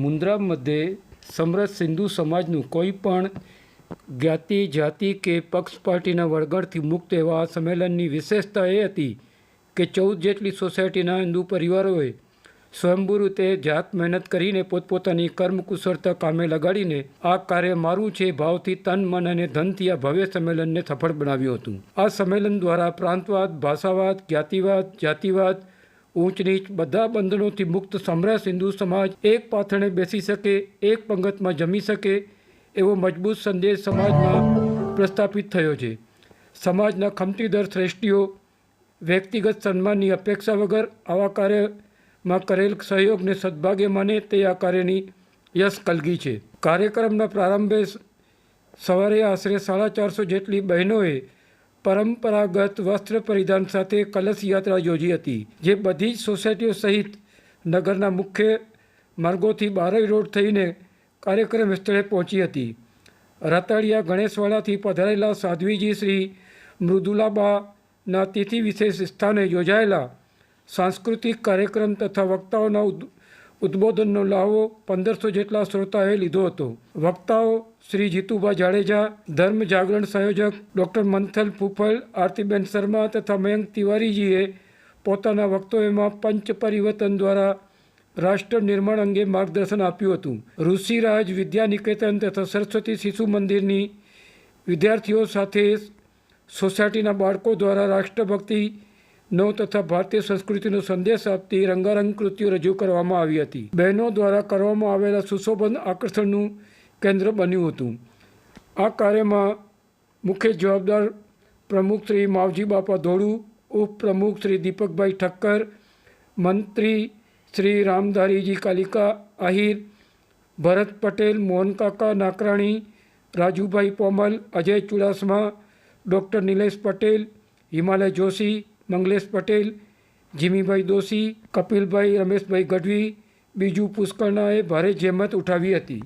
મુન્દ્રા મધ્યે સમરસ સિંધુ સમાજનું કોઈ પણ જ્ઞાતિ જાતિ કે પક્ષ પાર્ટીના વળગણથી મુક્ત એવા આ સંમેલનની વિશેષતા એ હતી કે 14 જેટલી સોસાયટીના હિન્દુ પરિવારોએ સ્વયંભૂ રીતે જાત મહેનત કરીને પોતપોતાની કર્મકુશળતા કામે લગાડીને આ કાર્ય મારું છે ભાવથી તન મન અને ધનથી આ ભવ્ય સંમેલનને સફળ બનાવ્યું હતું. આ સંમેલન દ્વારા પ્રાંતવાદ, ભાષાવાદ, જ્ઞાતિવાદ, જાતિવાદ, ઊંચ નીચ બધા બંધનોથી મુક્ત સમરસ હિન્દુ સમાજ એક પાથરણે બેસી શકે, એક પંગતમાં જમી શકે એવો મજબૂત સંદેશ સમાજમાં પ્રસ્થાપિત થયો છે. સમાજના ખમતીદર શ્રેષ્ઠીઓ વ્યક્તિગત સન્માનની અપેક્ષા વગર આવા કાર્યમાં કરેલ સહયોગને સદભાગ્ય માને તે આ કાર્યની યશ કલગી છે. કાર્યક્રમના પ્રારંભે સવારે આશરે 450 જેટલી બહેનોએ પરંપરાગત વસ્ત્ર પરિધાન સાથે કલશ યાત્રા યોજી હતી, જે બધી જ સોસાયટીઓ સહિત નગરના મુખ્ય માર્ગોથી બારોઈ રોડ થઈને કાર્યક્રમ સ્થળે પહોંચી હતી. રતાડિયા ગણેશવાડાથી પધારેલા સાધ્વીજી શ્રી મૃદુલાબાના તિથિ વિશેષ સ્થાને યોજાયેલા સાંસ્કૃતિક કાર્યક્રમ તથા વક્તાઓના ઉદ્બોધનનો લાવો 1500 જેટલા શ્રોતાએ લીધો હતો. વક્તાઓ શ્રી જીતુભા જાડેજા, ધર્મ જાગરણ સંયોજક ડૉક્ટર મંથલ ફૂફલ, આરતીબેન શર્મા તથા મયંક તિવારીજીએ પોતાના વક્તવ્યમાં પંચ પરિવર્તન દ્વારા રાષ્ટ્ર નિર્માણ અંગે માર્ગદર્શન આપ્યું હતું. ઋષિરાજ વિદ્યા નિકેતન તથા સરસ્વતી શિશુ મંદિરની વિદ્યાર્થીઓ સાથે સોસાયટીના બાળકો દ્વારા રાષ્ટ્રભક્તિનો તથા ભારતીય સંસ્કૃતિનો સંદેશ આપતી રંગારંગ કૃતિઓ રજૂ કરવામાં આવી હતી. બહેનો દ્વારા કરવામાં આવેલા સુશોભન આકર્ષણનું કેન્દ્ર બન્યું હતું. આ કાર્યમાં મુખ્ય જવાબદાર પ્રમુખ શ્રી માવજી બાપા ધોળુ, ઉપપ્રમુખ શ્રી દીપકભાઈ ઠક્કર, મંત્રી શ્રી રામધારીજી કાલિકા આહિર, ભરત પટેલ, મોહનકાકા નાકરાણી, રાજુભાઈ પોમલ, અજય ચુડાસમા, ડૉક્ટર નિલેશ પટેલ, હિમાલય જોશી, મંગલેશ પટેલ, જીમીભાઈ દોશી, કપિલભાઈ, રમેશભાઈ ગઢવી, બીજુ પુષ્કરણાએ ભારે જહેમત ઉઠાવી હતી.